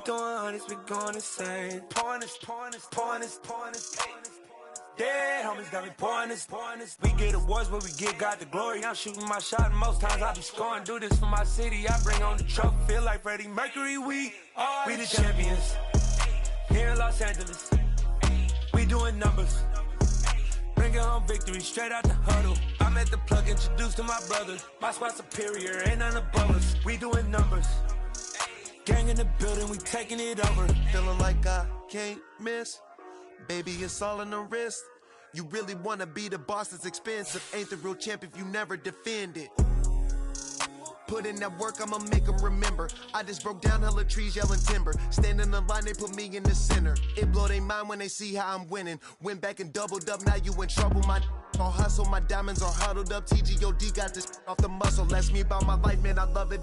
throwing hundreds, we going insane. Pointers. Dead homies got me pointers. We get awards, but we got the glory. I'm shooting my shot, and most times I be scoring. Do this for my city, I bring on the trophy. Feel like Freddie Mercury, we the champions. Here in Los Angeles, we doing numbers. Bringing home victory straight out the huddle. I'm at the plug, introduced to my brother. My squad superior, ain't none above us. We doing numbers. Gang in the building, we taking it over. Feeling like I can't miss. Baby, it's all in the wrist. You really wanna be the boss, it's expensive. Ain't the real champ if you never defend it. Put in that work, I'ma make them remember. I just broke down hella trees, yelling timber. Stand in the line, they put me in the center. It blow their mind when they see how I'm winning. Went back and doubled up, now you in trouble. My all hustle, my diamonds are huddled up. TGOD got this off the muscle. Ask me about my life, man, I love it.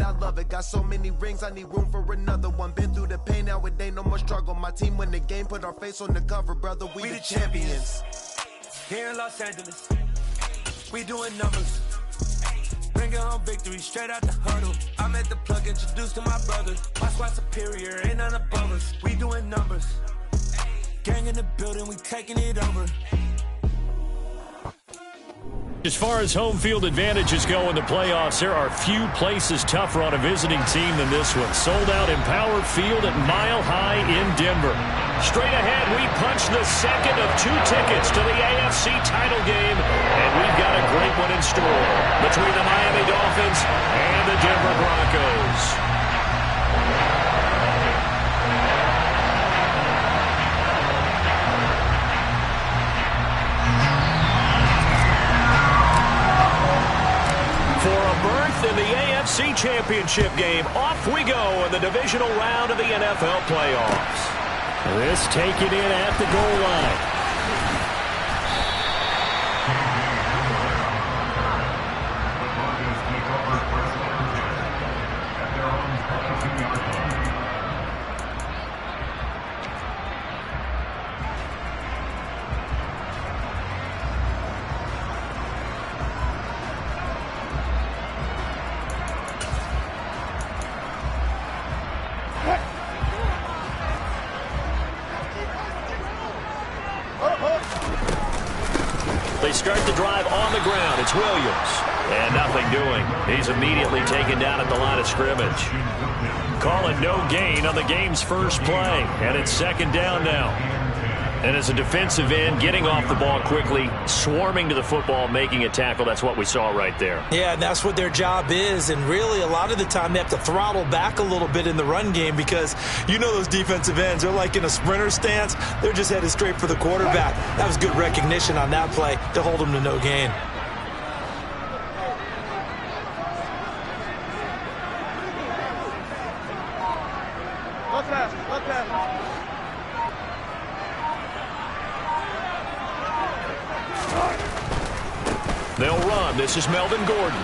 Got so many rings, I need room for another one. Been through the pain, now it ain't no more struggle. My team win the game, put our face on the cover, brother. We the champions. Here in Los Angeles, we doing numbers. Bringing home victory straight out the huddle. I'm at the plug, introduced to my brother. My squad superior, ain't none above us. We doing numbers. Gang in the building, we taking it over. As far as home field advantages go in the playoffs, there are few places tougher on a visiting team than this one. Sold out Empower Field at Mile High in Denver. Straight ahead, we punch the second of 2 tickets to the AFC title game, and we've got a great one in store between the Miami Dolphins and the Denver Broncos. For a berth in the AFC Championship game, off we go in the divisional round of the NFL playoffs. This taken in at the goal line. They start the drive on the ground. It's Williams. And nothing doing. He's immediately taken down at the line of scrimmage. Call it no gain on the game's first play. And it's second down now. And as a defensive end, getting off the ball quickly, swarming to the football, making a tackle, that's what we saw right there. Yeah, and that's what their job is. And really, a lot of the time, they have to throttle back a little bit in the run game because you know those defensive ends, they're like in a sprinter stance. They're just headed straight for the quarterback. That was good recognition on that play to hold them to no gain. They'll run. This is Melvin Gordon.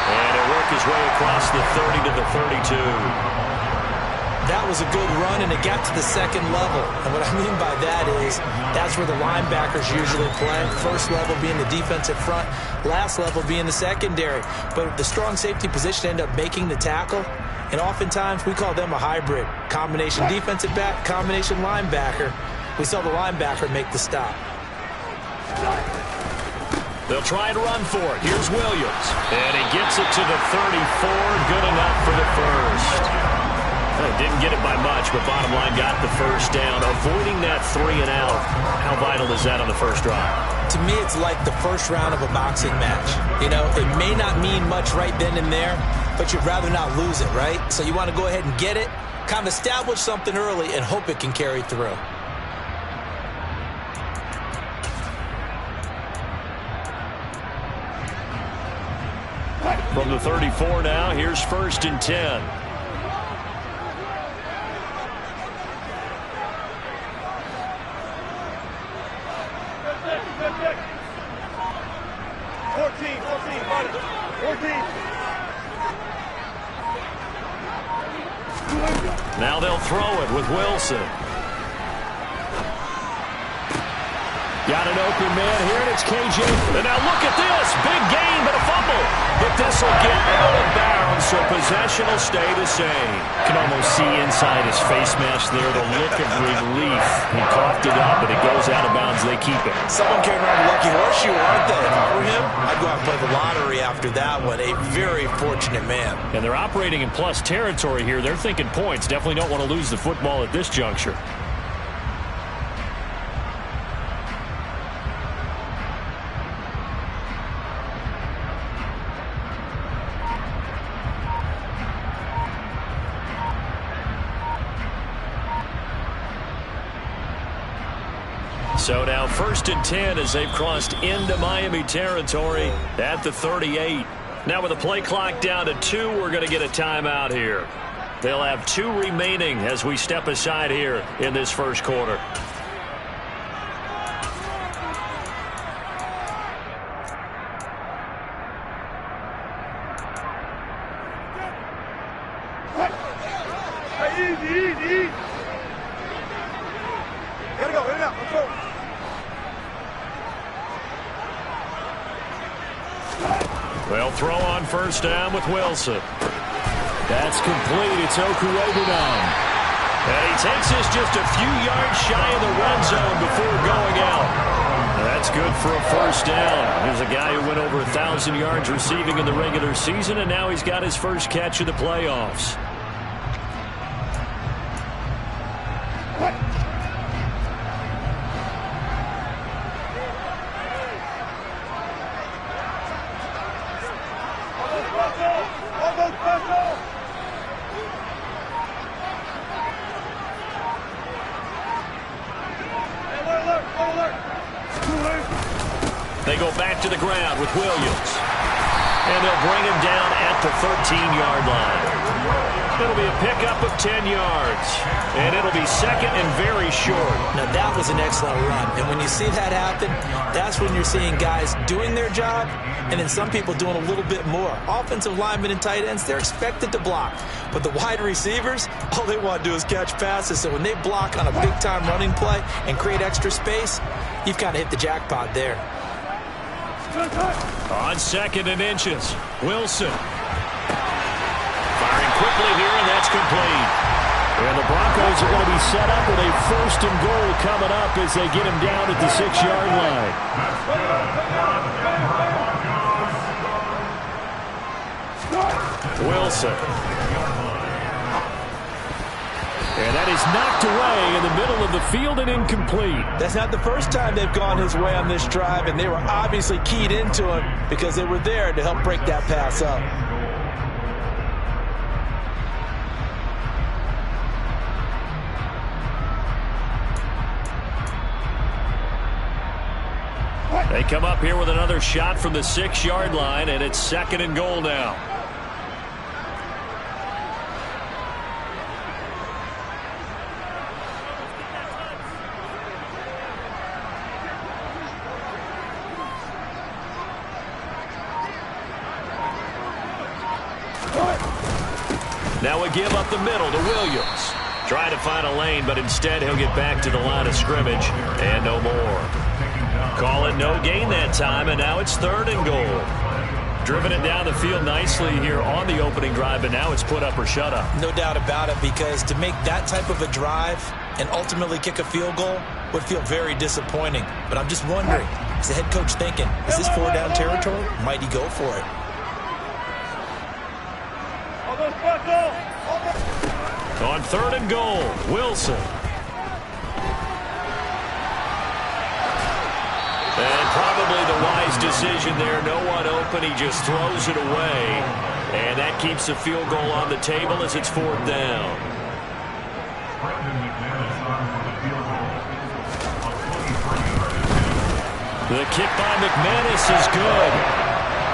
And he'll work his way across the 30 to the 32. That was a good run, and it got to the second level. And what I mean by that is that's where the linebackers usually play. First level being the defensive front, last level being the secondary. But the strong safety position ended up making the tackle. And oftentimes we call them a hybrid. Combination defensive back, combination linebacker. We saw the linebacker make the stop. They'll try and run for it. Here's Williams. And he gets it to the 34. Good enough for the first. Didn't get it by much, but bottom line got the first down. Avoiding that 3 and out. How vital is that on the first drive? To me, it's like the first round of a boxing match. You know, it may not mean much right then and there, but you'd rather not lose it, right? So you want to go ahead and get it, kind of establish something early, and hope it can carry through. From the 34 now, here's 1st and 10. Now they'll throw it with Wilson. Got an open man here, and it's KJ. And now look at this. Big gain, but a fumble. But this will get out of bounds, so possession will stay the same. You can almost see inside his face mask there the look of relief. He coughed it up, but it goes out of bounds. They keep it. Someone came around the lucky horseshoe, aren't they? If I were him, I'd go out and play the lottery after that one. A very fortunate man. And they're operating in plus territory here. They're thinking points. Definitely don't want to lose the football at this juncture. So now 1st and 10 as they've crossed into Miami territory at the 38. Now with the play clock down to 2, we're going to get a timeout here. They'll have 2 remaining as we step aside here in this first quarter. Easy. Gotta go, let's go. They'll throw on 1st down with Wilson. That's complete. It's Okuwobunan. And he takes this just a few yards shy of the red zone before going out. That's good for a 1st down. Here's a guy who went over 1,000 yards receiving in the regular season, and now he's got his first catch of the playoffs. They go back to the ground with Williams. And they'll bring him down at the 13-yard line. It'll be a pickup of 10 yards. And it'll be 2nd and very short. Now, that was an excellent run. And when you see that happen, that's when you're seeing guys doing their job and then some people doing a little bit more. Offensive linemen and tight ends, they're expected to block. But the wide receivers, all they want to do is catch passes. So when they block on a big-time running play and create extra space, you've kind of hit the jackpot there. On 2nd and inches, Wilson. Firing quickly here, and that's complete. And the Broncos are going to be set up with a 1st and goal coming up as they get him down at the 6-yard line. Wilson. And that is knocked away in the middle of the field and incomplete. That's not the first time they've gone his way on this drive, and they were obviously keyed into him because they were there to help break that pass up. They come up here with another shot from the 6-yard line, and it's 2nd and goal now. Now we give up the middle to Williams. Trying to find a lane, but instead he'll get back to the line of scrimmage. And no more. Call it no gain that time, and now it's 3rd and goal. Driven it down the field nicely here on the opening drive, and now it's put up or shut up. No doubt about it, because to make that type of a drive and ultimately kick a field goal would feel very disappointing. But I'm just wondering, is the head coach thinking, is this 4-down territory? Might he go for it? On 3rd and goal, Wilson. And probably the wise decision there. No one open. He just throws it away. And that keeps the field goal on the table as it's 4th down. The kick by McManus is good.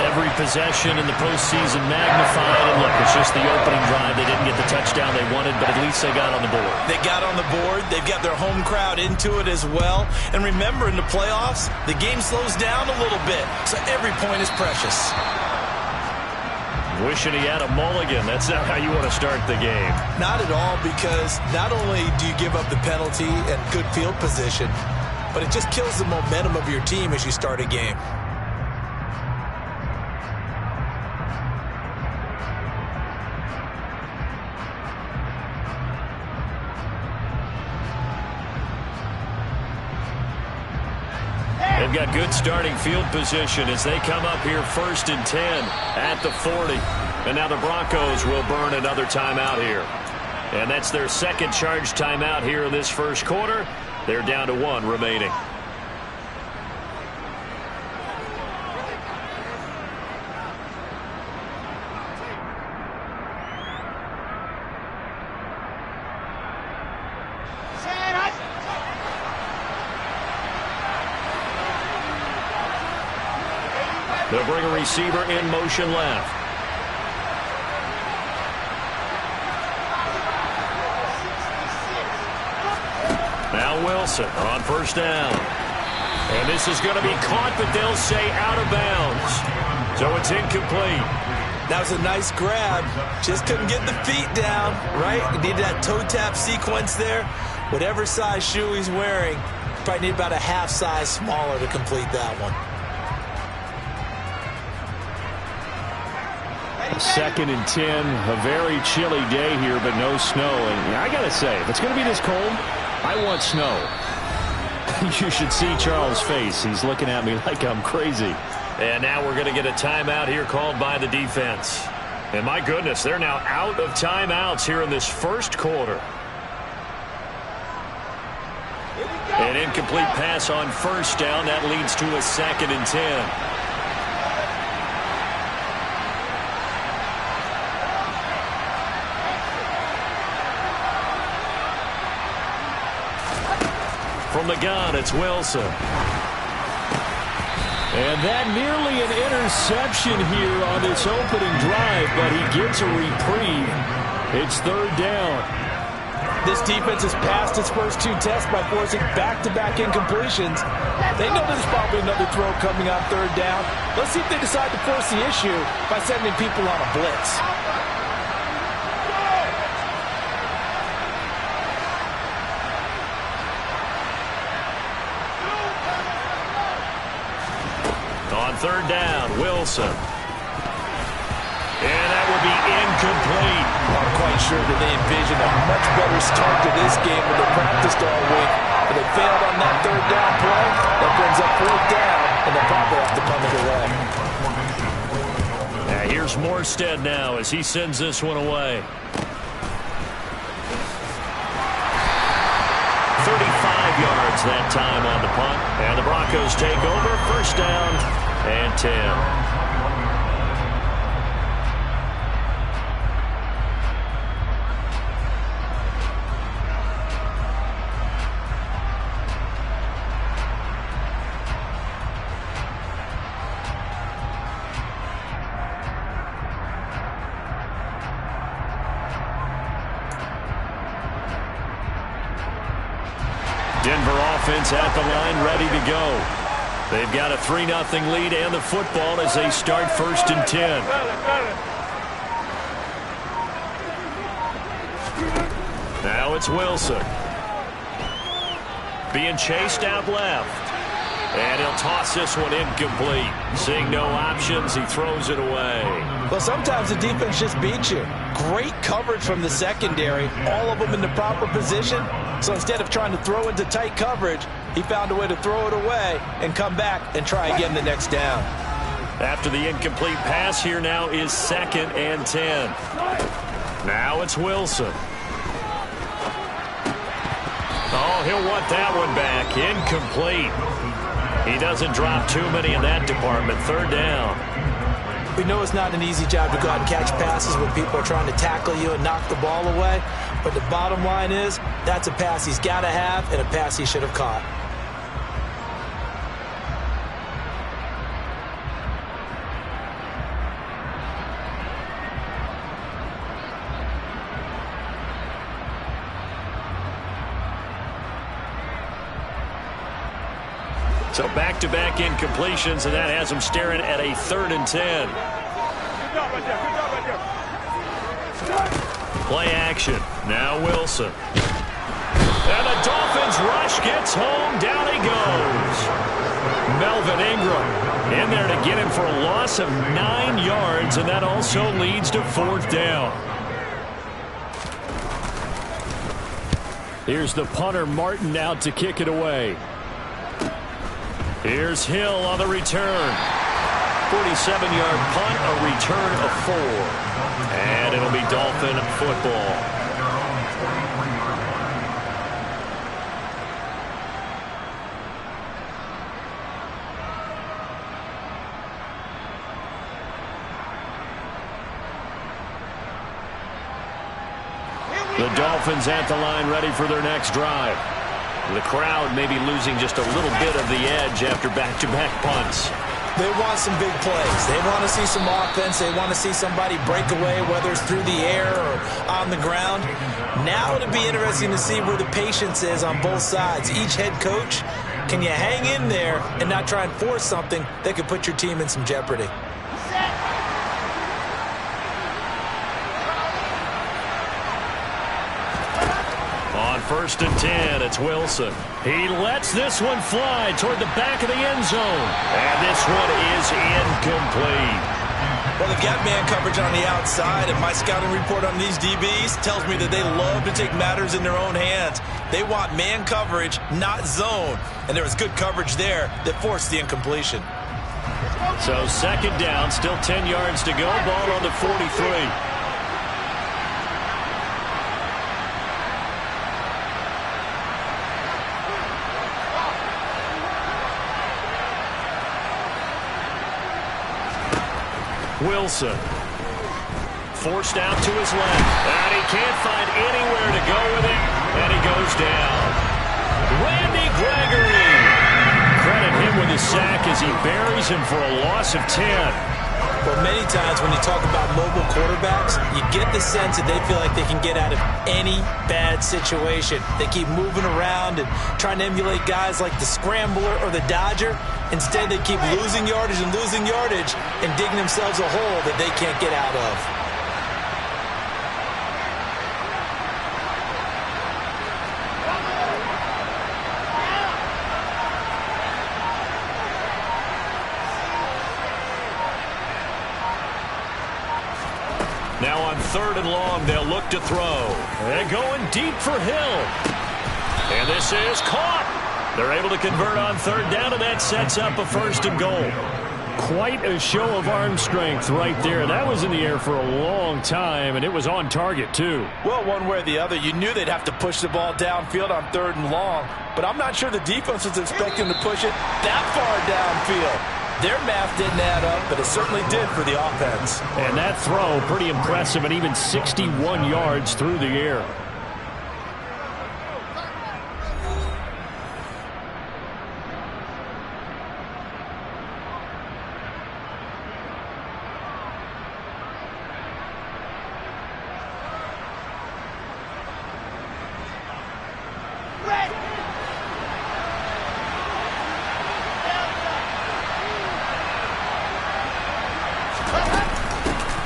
Every possession in the postseason magnified. And look, it's just the opening drive. They didn't get the touchdown they wanted, but at least they got on the board. They got on the board. They've got their home crowd into it as well. And remember, in the playoffs, the game slows down a little bit, so every point is precious. Wishing he had a mulligan. That's not how you want to start the game. Not at all, because not only do you give up the penalty and good field position, but it just kills the momentum of your team as you start a game. They've got good starting field position as they come up here 1st and 10 at the 40. And now the Broncos will burn another timeout here. And that's their second charge timeout here in this first quarter. They're down to 1 remaining. They'll bring a receiver in motion left. Now Wilson on 1st down. And this is going to be caught, but they'll say out of bounds. So it's incomplete. That was a nice grab. Just couldn't get the feet down, right? Needed that toe tap sequence there. Whatever size shoe he's wearing, probably need about a half size smaller to complete that one. 2nd and 10, a very chilly day here, but no snow. And I got to say, if it's going to be this cold, I want snow. You should see Charles' face. He's looking at me like I'm crazy. And now we're going to get a timeout here called by the defense. And my goodness, they're now out of timeouts here in this first quarter. An incomplete pass on 1st down. That leads to a 2nd and 10. From the gun, it's Wilson. And that nearly an interception here on this opening drive, but he gets a reprieve. It's 3rd down. This defense has passed its first 2 tests by forcing back-to-back incompletions. They know there's probably another throw coming on 3rd down. Let's see if they decide to force the issue by sending people on a blitz. On 3rd down, Wilson. And that would be incomplete. I'm quite sure that they envisioned a much better start to this game when they practiced all week. But they failed on that 3rd down play. That brings up 4th down, and they'll probably have to punt it away. Now here's Morstead now as he sends this one away. 35 yards that time on the punt. And the Broncos take over, 1st down and 10. Denver offense at the line, ready to go. They've got a 3-0 lead and the football as they start 1st and 10. Now it's Wilson. Being chased out left. And he'll toss this one incomplete. Seeing no options, he throws it away. Well, sometimes the defense just beats you. Great coverage from the secondary. All of them in the proper position. So instead of trying to throw into tight coverage, he found a way to throw it away and come back and try again the next down. After the incomplete pass, here now is 2nd and 10. Now it's Wilson. Oh, he'll want that one back. Incomplete. He doesn't drop too many in that department. 3rd down. We know it's not an easy job to go out and catch passes when people are trying to tackle you and knock the ball away. But the bottom line is, that's a pass he's got to have and a pass he should have caught. So back-to-back incompletions, and that has them staring at a 3rd and 10. Play action. Now Wilson. And the Dolphins rush gets home. Down he goes. Melvin Ingram in there to get him for a loss of 9 yards, and that also leads to 4th down. Here's the punter, Martin, out to kick it away. Here's Hill on the return. 47-yard punt, a return of 4. And it'll be Dolphin football. The Dolphins at the line, ready for their next drive. The crowd may be losing just a little bit of the edge after back-to-back punts. They want some big plays. They want to see some offense. They want to see somebody break away, whether it's through the air or on the ground. Now it'll be interesting to see where the patience is on both sides. Each head coach, can you hang in there and not try and force something that could put your team in some jeopardy? On 1st and 10, it's Wilson. He lets this one fly toward the back of the end zone. And this one is incomplete. Well, they've got man coverage on the outside, and my scouting report on these DBs tells me that they love to take matters in their own hands. They want man coverage, not zone. And there was good coverage there that forced the incompletion. So 2nd down, still 10 yards to go. Ball on the 43. Wilson forced out to his left, and he can't find anywhere to go with it, and he goes down. Randy Gregory. Credit him with his sack as he buries him for a loss of 10. Well, many times when you talk about mobile quarterbacks, you get the sense that they feel like they can get out of any bad situation. They keep moving around and trying to emulate guys like the Scrambler or the Dodger. Instead, they keep losing yardage and digging themselves a hole that they can't get out of. Now on 3rd and long, they'll look to throw. They're going deep for Hill. And this is caught. They're able to convert on 3rd down, and that sets up a 1st and goal. Quite a show of arm strength right there. That was in the air for a long time, and it was on target, too. Well, one way or the other, you knew they'd have to push the ball downfield on 3rd and long, but I'm not sure the defense was expecting to push it that far downfield. Their math didn't add up, but it certainly did for the offense. And that throw, pretty impressive, and even 61 yards through the air.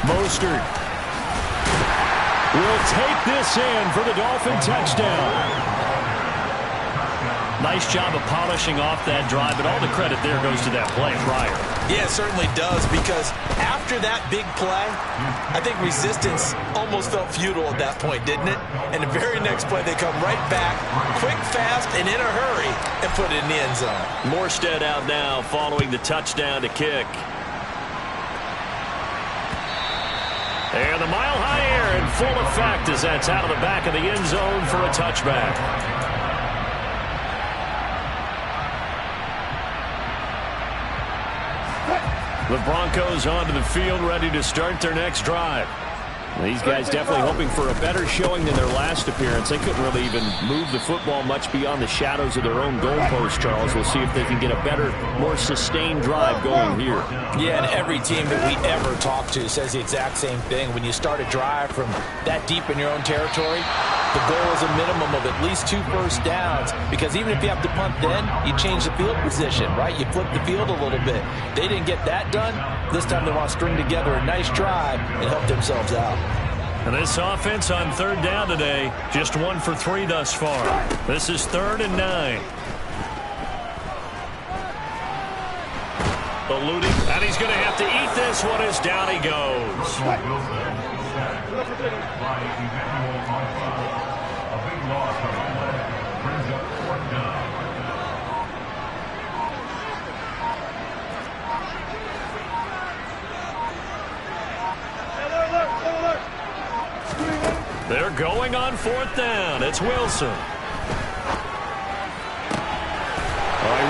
Mostert will take this in for the Dolphin touchdown. Nice job of polishing off that drive, but all the credit there goes to that play prior. Yeah, it certainly does, because after that big play, I think resistance almost felt futile at that point, didn't it? And the very next play, they come right back, quick, fast, and in a hurry, and put it in the end zone. Morstead out now following the touchdown to kick. And the mile-high air in full effect as that's out of the back of the end zone for a touchback. The Broncos onto the field, ready to start their next drive. These guys definitely hoping for a better showing than their last appearance. They couldn't really even move the football much beyond the shadows of their own goalpost, Charles. We'll see if they can get a better, more sustained drive going here. Yeah, and every team that we ever talk to says the exact same thing. When you start a drive from that deep in your own territory, the goal is a minimum of at least 2 first downs, because even if you have to punt then, you change the field position, right? You flip the field a little bit. They didn't get that done. This time they want to string together a nice drive and help themselves out. And this offense on third down today, just 1 for 3 thus far. This is 3rd and 9. Eluding, and he's going to have to eat this one as down he goes. They're going on 4th down. It's Wilson. He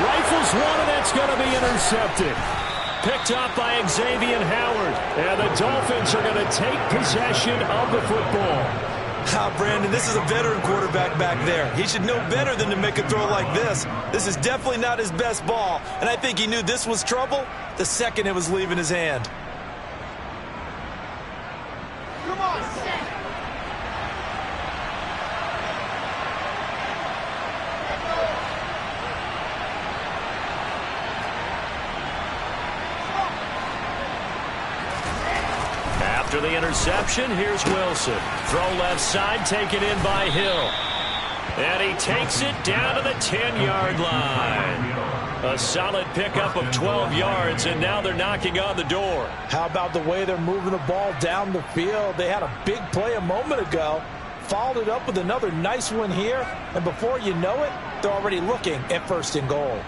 rifles one, and that's going to be intercepted. Picked up by Xavier Howard. And the Dolphins are going to take possession of the football. Brandon, this is a veteran quarterback back there. He should know better than to make a throw like this. This is definitely not his best ball. And I think he knew this was trouble the second it was leaving his hand. Come on, After the interception, here's Wilson. Throw left side, taken in by Hill. And he takes it down to the 10-yard line. A solid pickup of 12 yards, and now they're knocking on the door. How about the way they're moving the ball down the field? They had a big play a moment ago, followed it up with another nice one here, and before you know it, they're already looking at 1st and goal.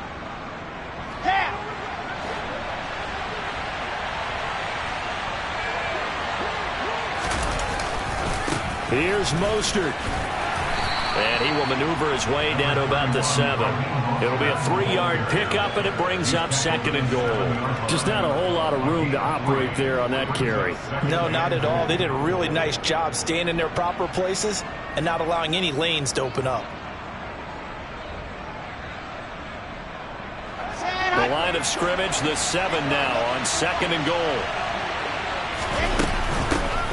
Here's Mostert. And he will maneuver his way down to about the 7. It'll be a 3-yard pickup, and it brings up 2nd and goal. Just not a whole lot of room to operate there on that carry. No, not at all. They did a really nice job staying in their proper places and not allowing any lanes to open up. The line of scrimmage, the 7 now on 2nd and goal.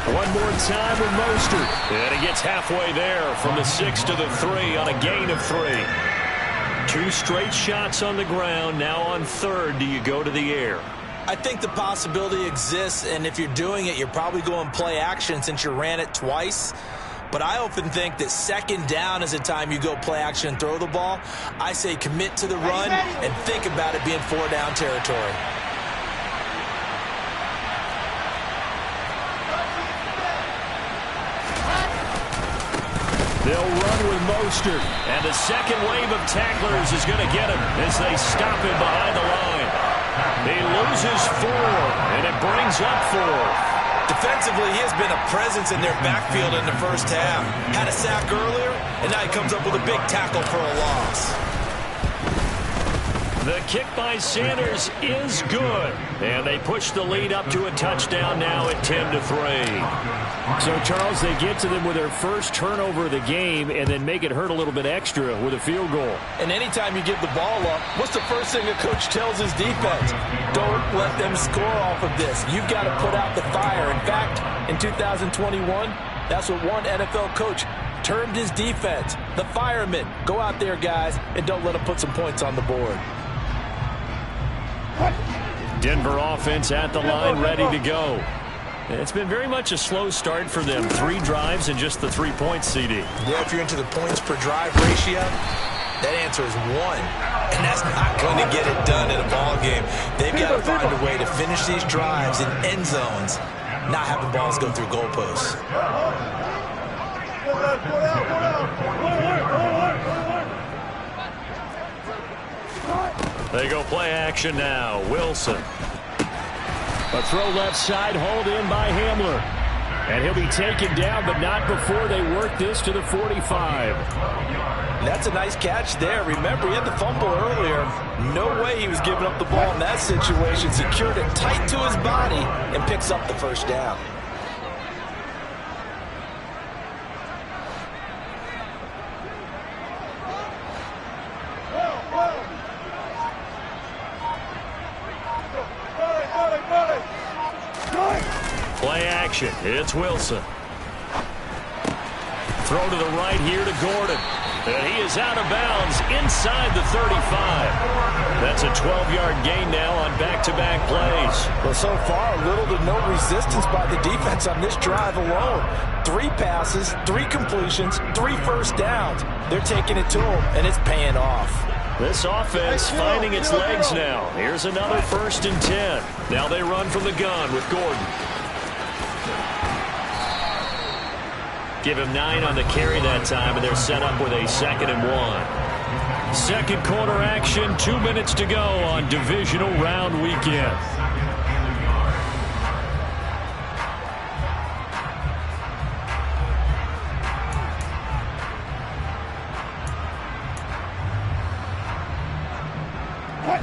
One more time with Mostert. And he gets halfway there from the 6 to the 3 on a gain of 3. 2 straight shots on the ground. Now on 3rd, do you go to the air? I think the possibility exists, and if you're doing it, you're probably going play action since you ran it twice. But I often think that 2nd down is the time you go play action and throw the ball. I say commit to the run and think about it being 4-down territory. They'll run with Mostert, and the second wave of tacklers is going to get him as they stop him behind the line. He loses 4, and it brings up 4. Defensively, he has been a presence in their backfield in the first half. Had a sack earlier, and now he comes up with a big tackle for a loss. The kick by Sanders is good, and they push the lead up to a touchdown now at 10-3. So, Charles, they get to them with their first turnover of the game and then make it hurt a little bit extra with a field goal. And anytime you give the ball up, what's the first thing a coach tells his defense? Don't let them score off of this. You've got to put out the fire. In fact, in 2021, that's what one NFL coach termed his defense. The firemen. Go out there, guys, and don't let them put some points on the board. Denver offense at the line, ready to go. It's been very much a slow start for them. 3 drives and just the 3 points, CD. Yeah, if you're into the points per drive ratio, that answer is 1. And that's not going to get it done in a ball game. They've got to find a way to finish these drives in end zones, not having balls go through goalposts. They go play action now. Wilson. A throw left side, hauled in by Hamler. And he'll be taken down, but not before they work this to the 45. That's a nice catch there. Remember, he had the fumble earlier. No way he was giving up the ball in that situation. Secured it tight to his body and picks up the first down. Play action. It's Wilson. Throw to the right here to Gordon. And he is out of bounds inside the 35. That's a 12-yard gain now on back-to-back plays. Well, so far, little to no resistance by the defense on this drive alone. 3 passes, 3 completions, 3 first downs. They're taking it to them, and it's paying off. This offense finding its legs now. Here's another 1st and 10. Now they run from the gun with Gordon. Give him 9 on the carry that time, and they're set up with a 2nd and 1. Second quarter action, 2 minutes to go on Divisional Round weekend.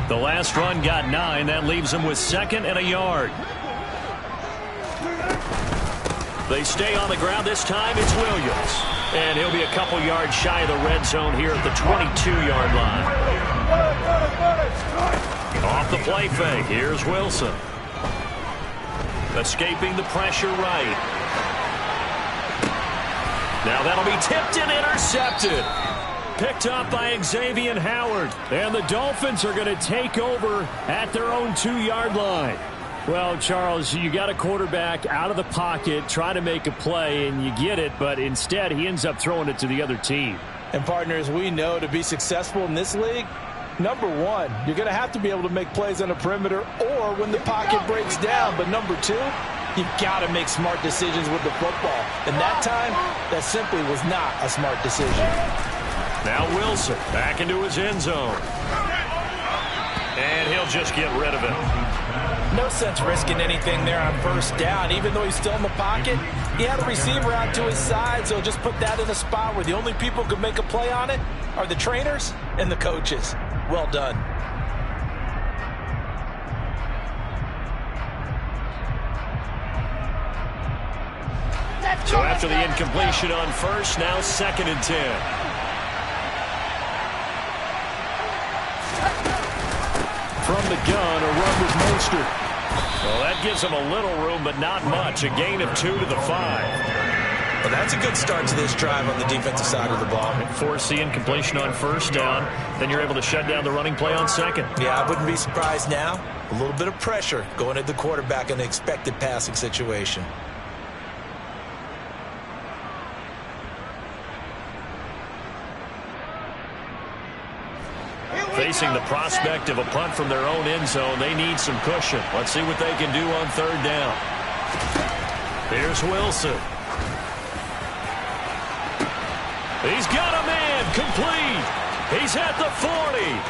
The last run got 9. That leaves him with 2nd and a yard. They stay on the ground. This time it's Williams. And he'll be a couple yards shy of the red zone here at the 22-yard line. Off the play fake. Here's Wilson. Escaping the pressure right. Now that'll be tipped and intercepted. Picked up by Xavier Howard. And the Dolphins are going to take over at their own 2-yard line. Well, Charles, you got a quarterback out of the pocket trying to make a play, and you get it, but instead he ends up throwing it to the other team. And, partners, we know to be successful in this league, number 1, you're going to have to be able to make plays on the perimeter or when the pocket breaks down. But number 2, you've got to make smart decisions with the football. And that time, that simply was not a smart decision. Now Wilson back into his end zone. And he'll just get rid of it. No sense risking anything there on first down. Even though he's still in the pocket, he had a receiver out to his side, so just put that in a spot where the only people who can make a play on it are the trainers and the coaches. Well done. So after the incompletion on first, now 2nd and 10. From the gun, a run with Mostert. Well, that gives him a little room, but not much. A gain of 2 to the 5. Well, that's a good start to this drive on the defensive side of the ball. Force the incompletion on first down. Then you're able to shut down the running play on 2nd. Yeah, I wouldn't be surprised now. A little bit of pressure going at the quarterback in an expected passing situation. Facing the prospect of a punt from their own end zone, they need some cushion. Let's see what they can do on 3rd down. Here's Wilson. He's got a man complete. He's at the 40,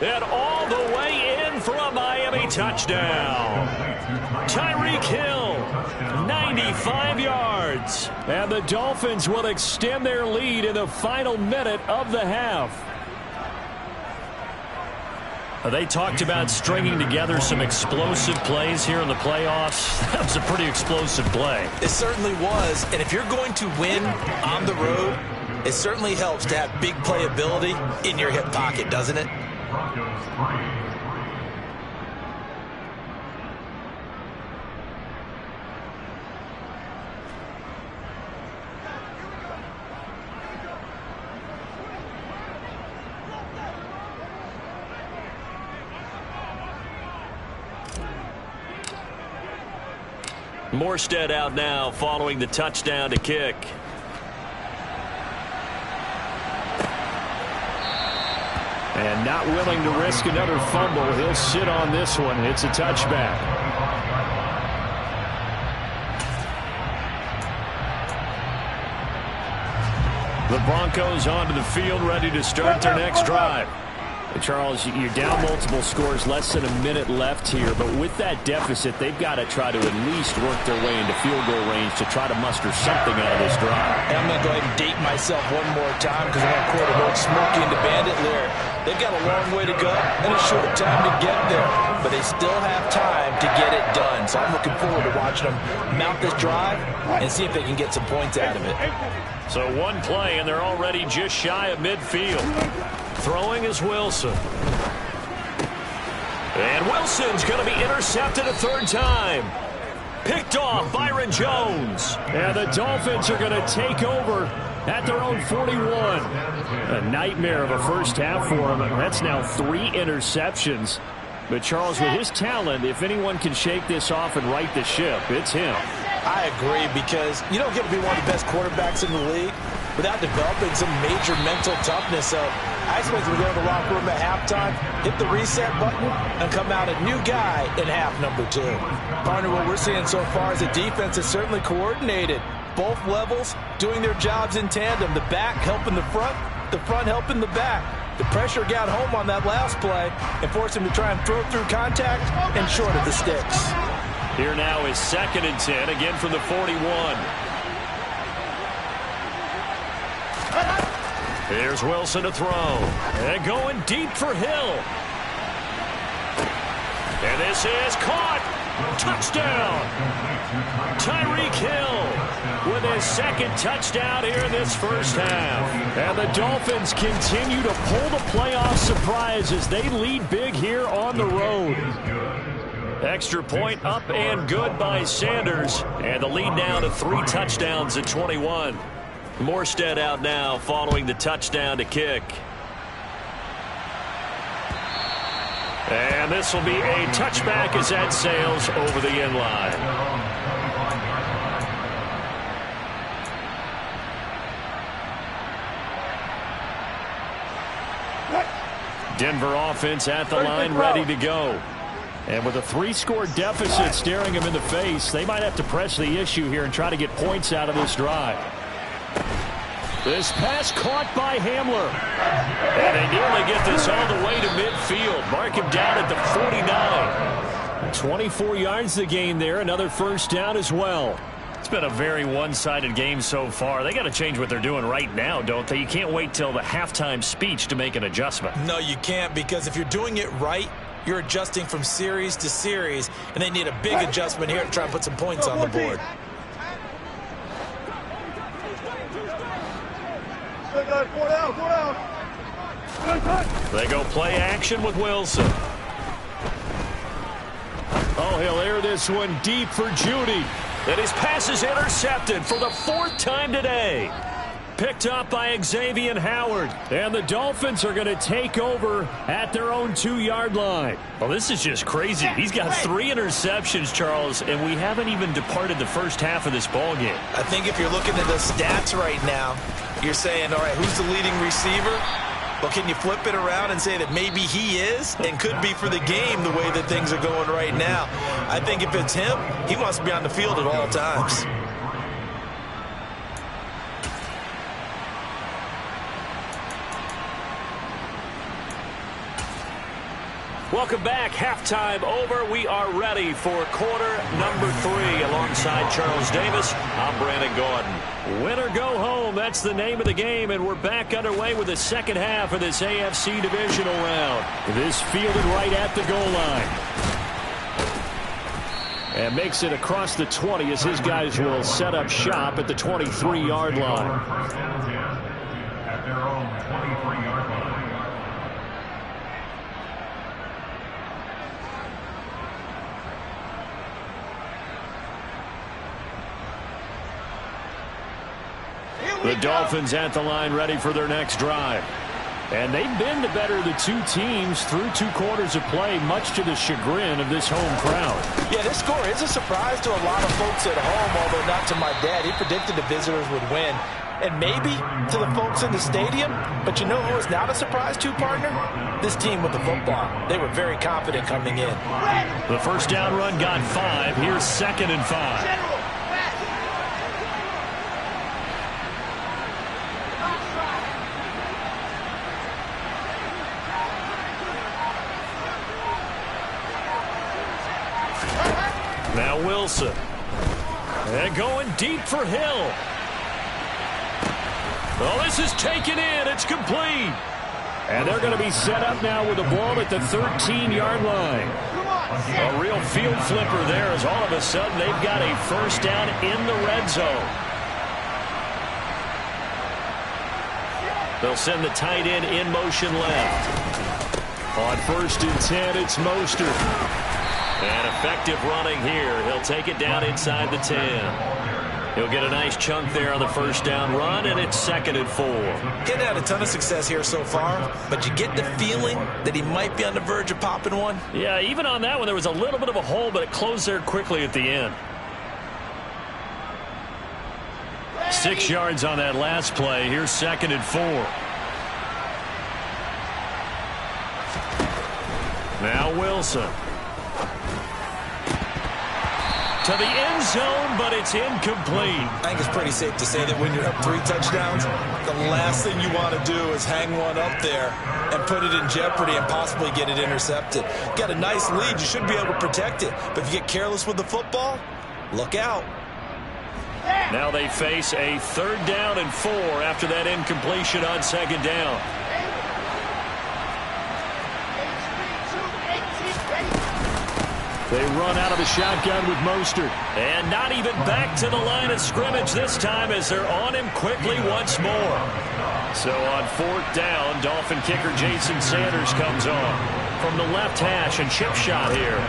20, and all the way in for a Miami touchdown. Tyreek Hill, 95 yards. And the Dolphins will extend their lead in the final minute of the half. They talked about stringing together some explosive plays here in the playoffs. That was a pretty explosive play. It certainly was. And if you're going to win on the road, it certainly helps to have big playability in your hip pocket, doesn't it? Morstead out now following the touchdown to kick. And not willing to risk another fumble. He'll sit on this one. It's a touchback. The Broncos onto the field, ready to start their next drive. Charles, you're down multiple scores, less than a minute left here, but with that deficit, they've got to try to at least work their way into field goal range to try to muster something out of this drive. And I'm going to go ahead and date myself one more time because I want quarterback Smokey into Bandit Lair. They've got a long way to go and a short time to get there, but they still have time to get it done. So I'm looking forward to watching them mount this drive and see if they can get some points out of it. So one play, and they're already just shy of midfield. Throwing is Wilson. And Wilson's going to be intercepted a 3rd time. Picked off Byron Jones. And the Dolphins are going to take over at their own 41. A nightmare of a first half for him. That's now 3 interceptions. But, Charles, with his talent, if anyone can shake this off and right the ship, it's him. I agree, because you don't get to be one of the best quarterbacks in the league without developing some major mental toughness. So I expect him to go to the locker room at halftime, hit the reset button, and come out a new guy in half number 2. Partner, what we're seeing so far is the defense is certainly coordinated. Both levels doing their jobs in tandem. The back helping the front helping the back. The pressure got home on that last play and forced him to try and throw through contact and short of the sticks. Here now is 2nd and 10, again from the 41. Here's Wilson to throw. And going deep for Hill. And this is caught. Touchdown. Tyreek Hill with his 2nd touchdown here in this first half. And the Dolphins continue to pull the playoff surprise as they lead big here on the road. Extra point up and good by Sanders. And the lead now to 3 touchdowns at 21. Morstead out now following the touchdown to kick. And this will be a touchback as that sails over the end line. Denver offense at the line, ready to go. And with a 3-score deficit staring them in the face, they might have to press the issue here and try to get points out of this drive. This pass caught by Hamler. And they nearly get this all the way to midfield. Mark him down at the 49. 24 yards to gain there. Another first down as well. It's been a very one-sided game so far. They got to change what they're doing right now, don't they? You can't wait till the halftime speech to make an adjustment. No, you can't, because if you're doing it right, you're adjusting from series to series, and they need a big adjustment here to try and put some points on the board. They go play action with Wilson. Oh, he'll air this one deep for Judy. And his pass is intercepted for the 4th time today. Picked up by Xavier Howard. And the Dolphins are going to take over at their own 2-yard line. Well, this is just crazy. He's got 3 interceptions, Charles, and we haven't even departed the first half of this ballgame. I think if you're looking at the stats right now, you're saying, all right, who's the leading receiver? Well, can you flip it around and say that maybe he is and could be for the game the way that things are going right now? I think if it's him, he wants to be on the field at all times. Welcome back. Halftime over. We are ready for quarter number 3. Alongside Charles Davis, I'm Brandon Gordon. Win or go home, that's the name of the game, and we're back underway with the second half of this AFC Divisional round. This fielded right at the goal line. And makes it across the 20 as his guys will set up shop at the 23-yard line. At their own 23-yard line. The Dolphins at the line ready for their next drive. And they've been the better of the 2 teams through 2 quarters of play, much to the chagrin of this home crowd. Yeah, this score is a surprise to a lot of folks at home, although not to my dad. He predicted the visitors would win. And maybe to the folks in the stadium. But you know who is not a surprise to, partner? This team with the football. They were very confident coming in. The first down run got 5. Here's 2nd and 5. Now Wilson. And going deep for Hill. Well, this is taken in. It's complete. And they're going to be set up now with the ball at the 13-yard line. A real field flipper there as all of a sudden they've got a first down in the red zone. They'll send the tight end in motion left. On 1st and 10, it's Mostert. And effective running here. He'll take it down inside the 10. He'll get a nice chunk there on the first down run, and it's 2nd and 4. He hadn't had a ton of success here so far, but you get the feeling that he might be on the verge of popping one. Yeah, even on that one, there was a little bit of a hole, but it closed there quickly at the end. 6 yards on that last play. Here's 2nd and 4. Now Wilson. To the end zone, but it's incomplete. I think it's pretty safe to say that when you're up 3 touchdowns, the last thing you want to do is hang one up there and put it in jeopardy and possibly get it intercepted. Got a nice lead. You should be able to protect it. But if you get careless with the football, look out. Now they face a 3rd down and 4 after that incompletion on 2nd down. They run out of the shotgun with Mostert. And not even back to the line of scrimmage this time as they're on him quickly once more. So on 4th down, Dolphin kicker Jason Sanders comes on from the left hash and chip shot here.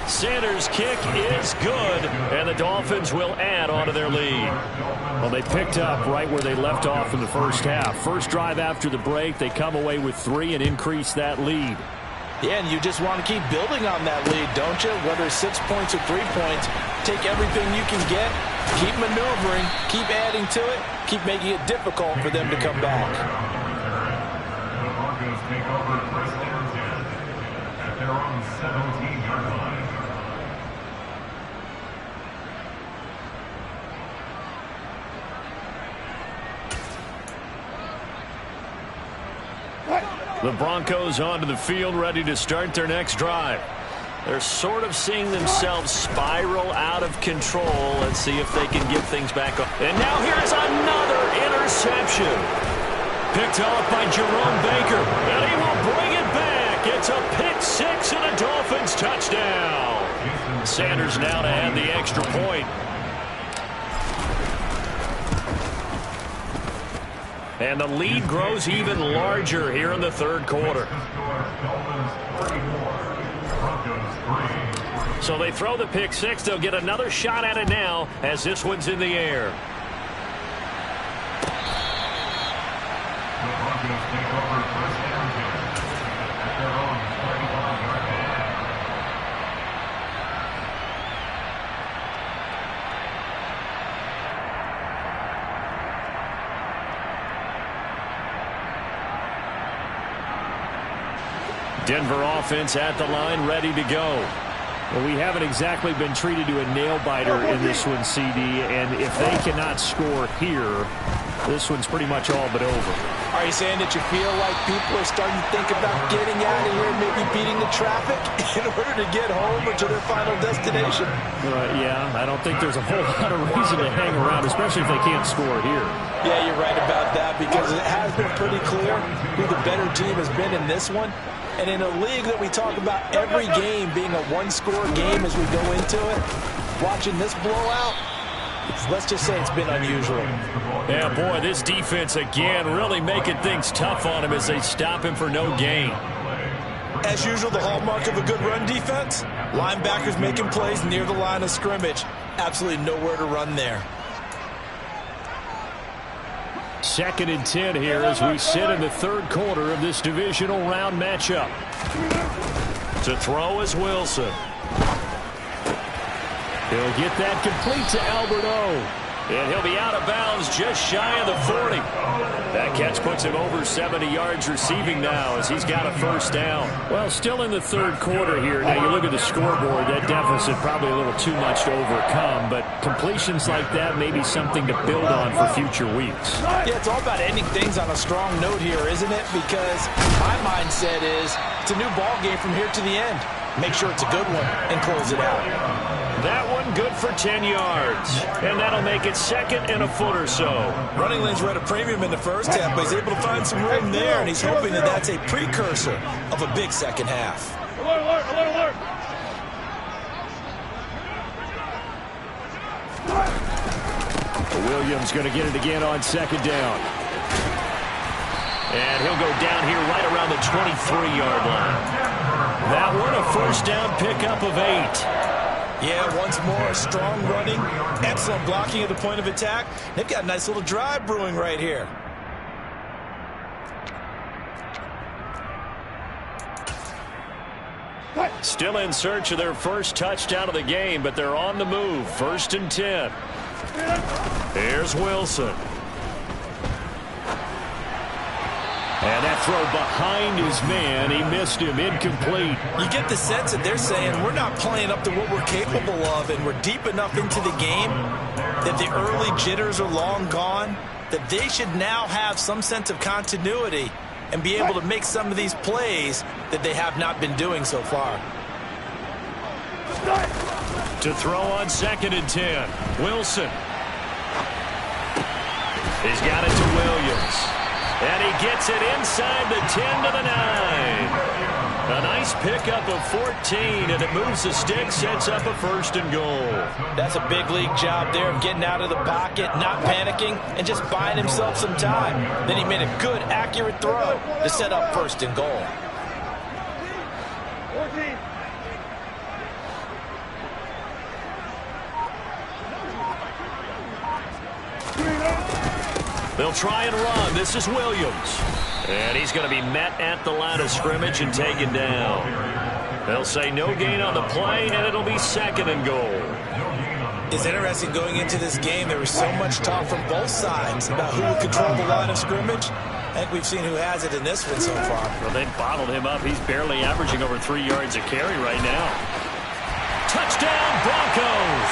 Sanders' kick is good, and the Dolphins will add on to their lead. Well, they picked up right where they left off in the first half. First drive after the break, they come away with 3 and increase that lead. Yeah, and you just want to keep building on that lead, don't you? Whether it's 6 points or 3 points, take everything you can get, keep maneuvering, keep adding to it, keep making it difficult for them to come back. The Broncos take over 1st and 10 at their own 17-yard line. The Broncos onto the field, ready to start their next drive. They're sort of seeing themselves spiral out of control. Let's see if they can get things back up. And now here's another interception. Picked off by Jerome Baker, and he will bring it back. It's a pick 6 and a Dolphins touchdown. Sanders now to add the extra point. And the lead grows even larger here in the 3rd quarter. So they throw the pick 6. They'll get another shot at it now as this one's in the air. The Broncos take over 1st and 10 at their own 35-yard line. Denver offense at the line, ready to go. Well, we haven't exactly been treated to a nail-biter in this one, CD, and if they cannot score here, this one's pretty much all but over. Are you saying that you feel like people are starting to think about getting out of here, maybe beating the traffic in order to get home or to their final destination? Yeah, I don't think there's a whole lot of reason to hang around, especially if they can't score here. Yeah, you're right about that because it has been pretty clear who the better team has been in this one. And in a league that we talk about every game being a one-score game as we go into it, watching this blowout, let's just say it's been unusual. Yeah, boy, this defense again really making things tough on him as they stop him for no gain. As usual, the hallmark of a good run defense, linebackers making plays near the line of scrimmage. Absolutely nowhere to run there. 2nd and 10 here as we sit in the 3rd quarter of this divisional round matchup. To throw is Wilson. He'll get that complete to Albert O. And he'll be out of bounds just shy of the 40. That catch puts him over 70 yards receiving now as he's got a 1st down. Well, still in the 3rd quarter here. Now, you look at the scoreboard, that deficit probably a little too much to overcome, but completions like that may be something to build on for future weeks. Yeah, it's all about ending things on a strong note here, isn't it? Because my mindset is it's a new ball game from here to the end. Make sure it's a good one and close it out. That one good for 10 yards. And that'll make it 2nd and a foot or so. Running lanes were at a premium in the first half, but he's able to find some room there, and he's hoping that that's a precursor of a big second half. Alert, alert, alert, alert. Williams going to get it again on 2nd down. And he'll go down here right around the 23-yard line. that one, a first down pickup of 8. Yeah, once more, strong running, excellent blocking at the point of attack. They've got a nice little drive brewing right here. Still in search of their first touchdown of the game, but they're on the move. 1st and 10. Here's Wilson. And that throw behind his man, he missed him, incomplete. You get the sense that they're saying we're not playing up to what we're capable of, and we're deep enough into the game that the early jitters are long gone, that they should now have some sense of continuity and be able to make some of these plays that they have not been doing so far. To throw on 2nd and 10, Wilson. He's got it to Williams. And he gets it inside the 10 to the 9. A nice pickup of 14, and it moves the stick, sets up a 1st and goal. That's a big league job there of getting out of the pocket, not panicking, and just buying himself some time. Then he made a good, accurate throw to set up 1st and goal. They'll try and run. This is Williams. And he's going to be met at the line of scrimmage and taken down. They'll say no gain on the play, and it'll be 2nd and goal. It's interesting going into this game. There was so much talk from both sides about who would control the line of scrimmage. I think we've seen who has it in this one so far. Well, they bottled him up. He's barely averaging over 3 yards a carry right now. Touchdown, Broncos!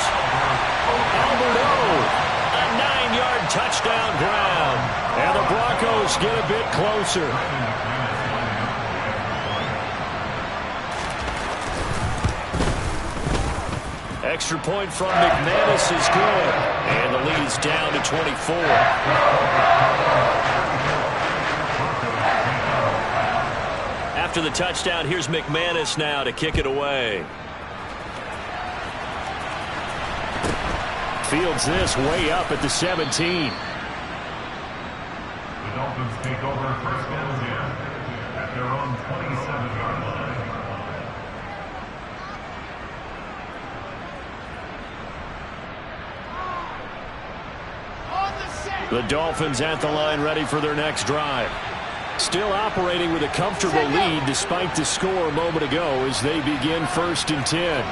Alberto! A 9-yard touchdown grab. And the Broncos get a bit closer. Extra point from McManus is good. And the lead's down to 24. After the touchdown, here's McManus now to kick it away. Fields this way up at the 17. The Dolphins take over 1st and 10 at their own 27-yard line. The Dolphins at the line ready for their next drive. Still operating with a comfortable lead despite the score a moment ago as they begin 1st and 10.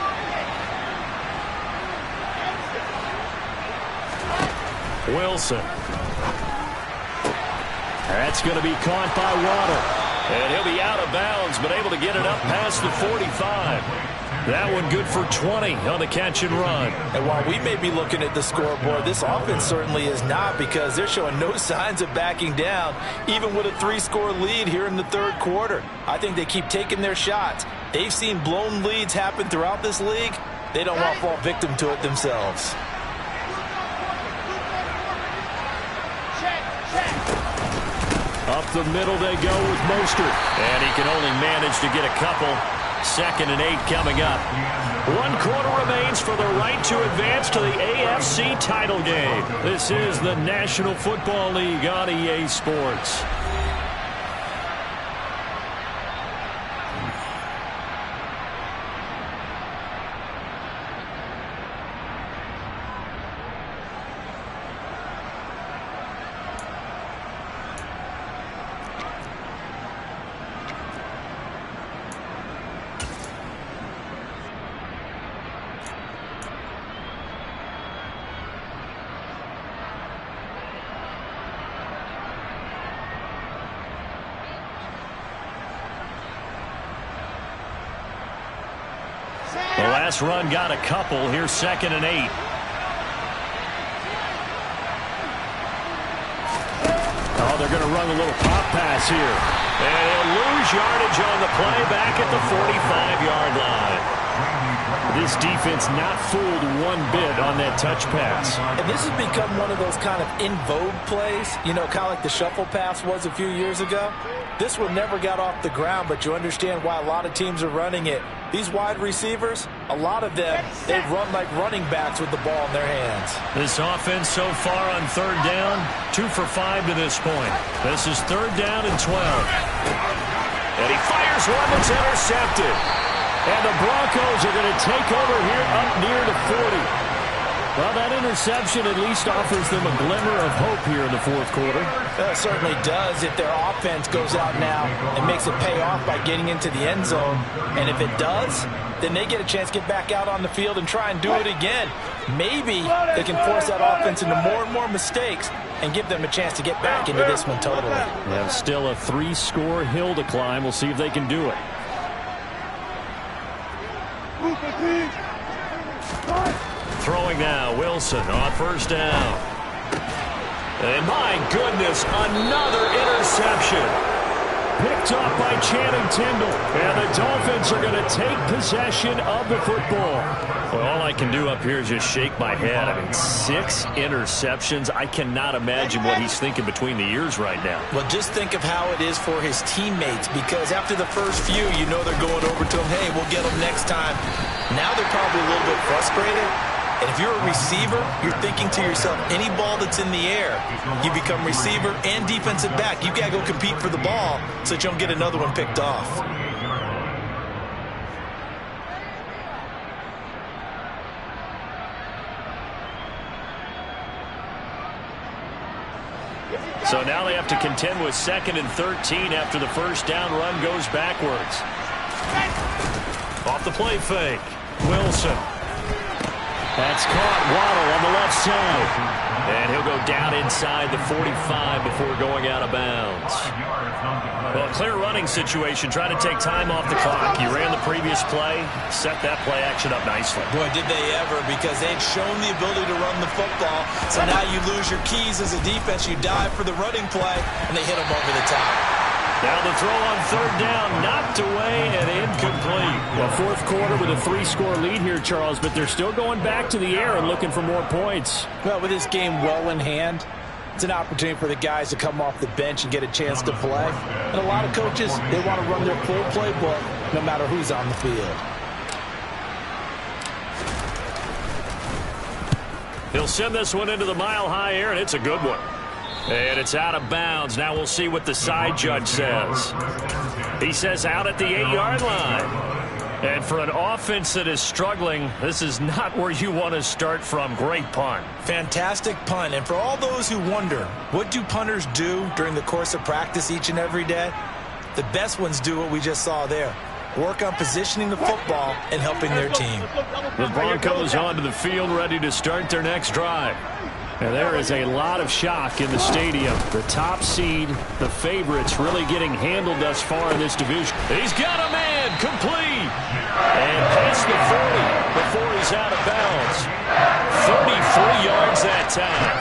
Wilson. That's going to be caught by Waddle. And he'll be out of bounds, but able to get it up past the 45. That one good for 20 on the catch and run. And while we may be looking at the scoreboard, this offense certainly is not, because they're showing no signs of backing down, even with a 3-score lead here in the 3rd quarter. I think they keep taking their shots. They've seen blown leads happen throughout this league. They don't want to fall victim to it themselves. Up the middle they go with Mostert. And he can only manage to get a couple. 2nd and 8 coming up. 1 quarter remains for the right to advance to the AFC title game. This is the National Football League on EA Sports. The last run got a couple. Here's 2nd and 8. Oh, they're going to run a little pop pass here. And he'll lose yardage on the play back at the 45-yard line. This defense not fooled one bit on that touch pass. And this has become one of those kind of in vogue plays, you know, kind of like the shuffle pass was a few years ago. This one never got off the ground, but you understand why a lot of teams are running it. These wide receivers, a lot of them, they run like running backs with the ball in their hands. This offense so far on 3rd down, 2 for 5 to this point. This is 3rd down and 12. And he fires one that's intercepted. And the Broncos are going to take over here up near the 40. Well, that interception at least offers them a glimmer of hope here in the fourth quarter. Well, it certainly does if their offense goes out now and makes it pay off by getting into the end zone. And if it does, then they get a chance to get back out on the field and try and do it again. Maybe they can force that offense into more and more mistakes and give them a chance to get back into this one totally. Yeah, still a 3-score hill to climb. We'll see if they can do it. Throwing now, Wilson on first down. And my goodness, another interception. Picked up by Channing Tindall. And the Dolphins are going to take possession of the football. Well, all I can do up here is just shake my head. I mean, 6 interceptions. I cannot imagine what he's thinking between the ears right now. Well, just think of how it is for his teammates, because after the first few, you know they're going over to him, hey, we'll get them next time. Now they're probably a little bit frustrated. And if you're a receiver, you're thinking to yourself, any ball that's in the air, you become receiver and defensive back. You got to go compete for the ball so that you don't get another one picked off. So now they have to contend with 2nd and 13 after the first down run goes backwards. Off the play fake. Wilson. That's caught. Waddle on the left side. And he'll go down inside the 45 before going out of bounds. Well, a clear running situation. Trying to take time off the clock. You ran the previous play. Set that play action up nicely. Boy, did they ever, because they'd shown the ability to run the football. So now you lose your keys as a defense. You dive for the running play, and they hit them over the top. Now the throw on third down, knocked away and incomplete. Well, fourth quarter with a 3-score lead here, Charles, but they're still going back to the air and looking for more points. Well, with this game well in hand, it's an opportunity for the guys to come off the bench and get a chance to play. And a lot of coaches, they want to run their full playbook no matter who's on the field. He'll send this one into the mile-high air, and it's a good one. And it's out of bounds. Now we'll see what the side judge says. He says out at the 8-yard line. And for an offense that is struggling, this is not where you want to start from. Great punt. Fantastic punt. And for all those who wonder, what do punters do during the course of practice each and every day? The best ones do what we just saw there. Work on positioning the football and helping their team. The Broncos onto the field, ready to start their next drive. And there is a lot of shock in the stadium. The top seed, the favorites, really getting handled thus far in this division. He's got a man, complete. And past the 40 before he's out of bounds. 33 yards that time.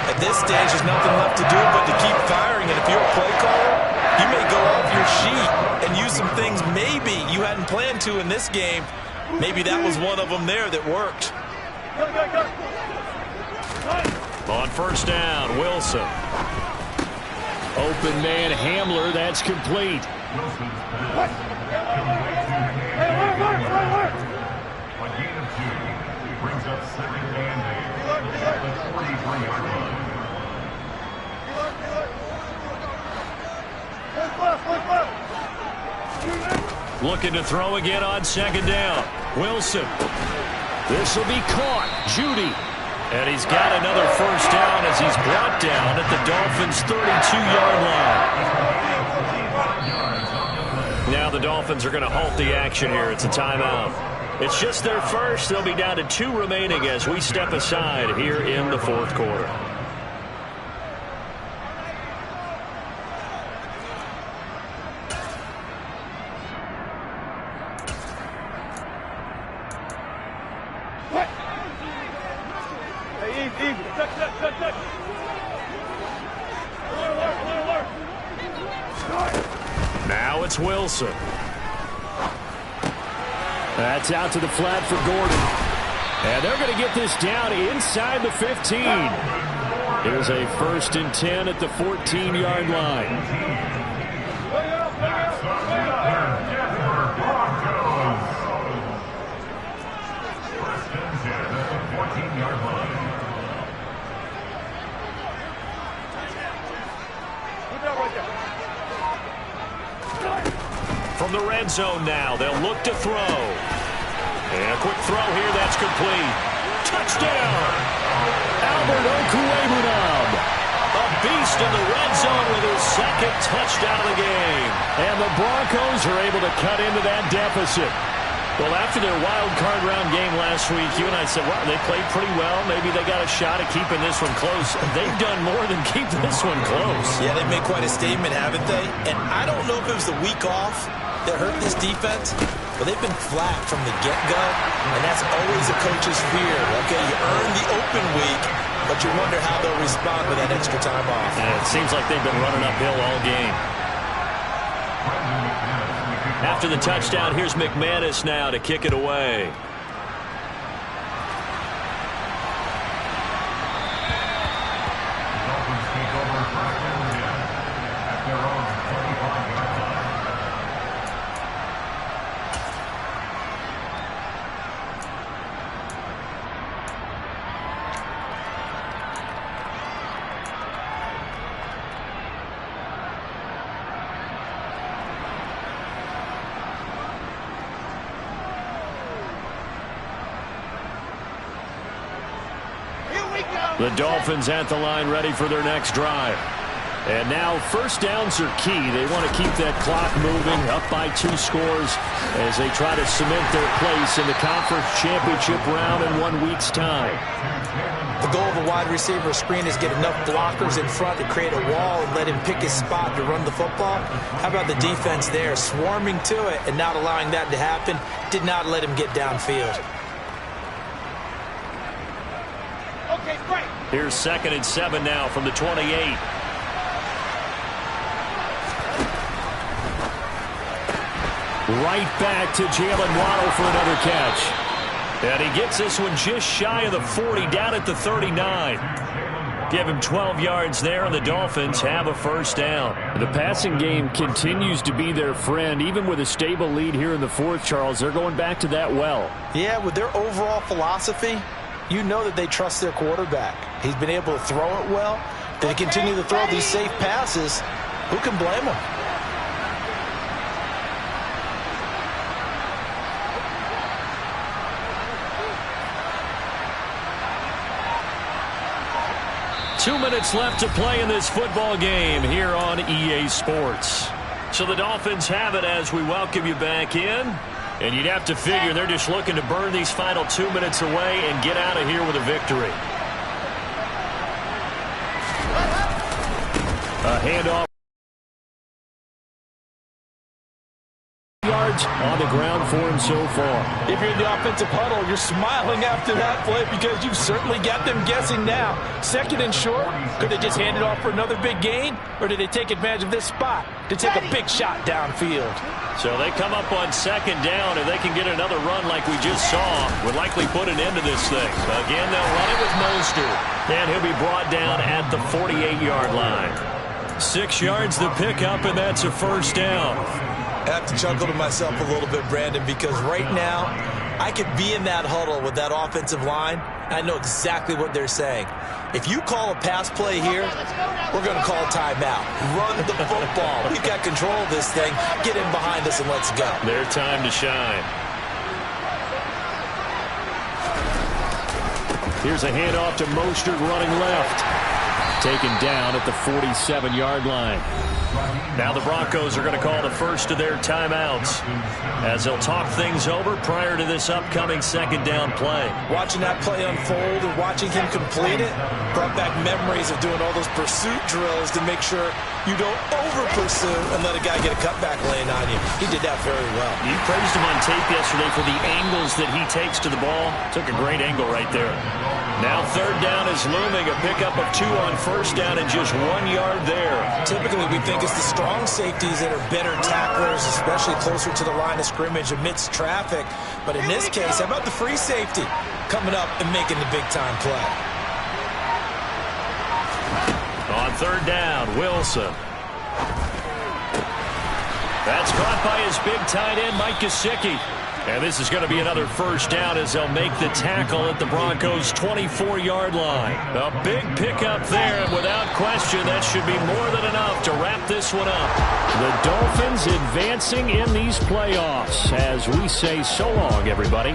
At this stage, there's nothing left to do but to keep firing. And if you're a play caller, you may go off your sheet and use some things maybe you hadn't planned to in this game. Maybe that was one of them there that worked. On first down, Wilson. Open man, Hamler, that's complete. A gain of 2 brings up 2nd and 8 at the 43-yard line. Looking to throw again on 2nd down. Wilson. This will be caught. Judy. And he's got another first down as he's brought down at the Dolphins' 32-yard line. Now the Dolphins are going to halt the action here. It's a timeout. It's just their first. They'll be down to 2 remaining as we step aside here in the fourth quarter. Now it's Wilson. That's out to the flat for Gordon. And they're going to get this down inside the 15. Here's a 1st and 10 at the 14-yard line. From the red zone now, they'll look to throw. And a quick throw here, that's complete. Touchdown! Albert Okwuegbunam. A beast in the red zone with his second touchdown of the game. And the Broncos are able to cut into that deficit. Well, after their wild card round game last week, you and I said, well, they played pretty well. Maybe they got a shot at keeping this one close. They've done more than keep this one close. Yeah, they've made quite a statement, haven't they? And I don't know if it was the week off that hurt this defense, but they've been flat from the get-go, and that's always a coach's fear. Okay, you earn the open week, but you wonder how they'll respond with that extra time off. And it seems like they've been running uphill all game. After the touchdown, here's McManus now to kick it away. Dolphins take over first down again at their own 25-yard line. The Dolphins at the line ready for their next drive. And now first downs are key. They want to keep that clock moving, up by 2 scores as they try to cement their place in the conference championship round in 1 week's time. The goal of a wide receiver screen is get enough blockers in front to create a wall and let him pick his spot to run the football. How about the defense there, swarming to it and not allowing that to happen? Did not let him get downfield. Here's 2nd and 7 now from the 28. Right back to Jalen Waddle for another catch. And he gets this one just shy of the 40, down at the 39. Give him 12 yards there, and the Dolphins have a first down. The passing game continues to be their friend. Even with a stable lead here in the fourth, Charles, they're going back to that well. Yeah, with their overall philosophy, you know that they trust their quarterback. He's been able to throw it well. They continue to throw these safe passes. Who can blame them? Two minutes left to play in this football game here on EA Sports. So the Dolphins have it as we welcome you back in. And you'd have to figure they're just looking to burn these final 2 minutes away and get out of here with a victory. A handoff. Yards on the ground for him so far. If you're in the offensive huddle, you're smiling after that play because you've certainly got them guessing now. 2nd and short, could they just hand it off for another big gain? Or did they take advantage of this spot to take a big shot downfield? So they come up on 2nd down. If they can get another run like we just saw, would likely put an end to this thing. Again, they'll run it with Mostert. And he'll be brought down at the 48-yard line. 6 yards the pickup, and that's a first down. I have to chuckle to myself a little bit, Brandon, because right now I could be in that huddle with that offensive line. I know exactly what they're saying. If you call a pass play here, we're going to call timeout. Run the football. We've got control of this thing. Get in behind us and let's go. Their time to shine. Here's a handoff to Mostert running left. Taken down at the 47-yard line. Now the Broncos are going to call the first of their timeouts as they'll talk things over prior to this upcoming 2nd down play. Watching that play unfold and watching him complete it brought back memories of doing all those pursuit drills to make sure you don't over-pursue and let a guy get a cutback lane on you. He did that very well. You praised him on tape yesterday for the angles that he takes to the ball. Took a great angle right there. Now 3rd down is looming. A pickup of 2 on 1st down and just 1 yard there. Typically, we think it's the strong safeties that are better tacklers, especially closer to the line of scrimmage amidst traffic. But in this case, how about the free safety coming up and making the big-time play? On 3rd down, Wilson. That's caught by his big tight end, Mike Gesicki. And this is going to be another first down as they'll make the tackle at the Broncos' 24-yard line. A big pickup there, and without question, that should be more than enough to wrap this one up. The Dolphins advancing in these playoffs as we say so long, everybody.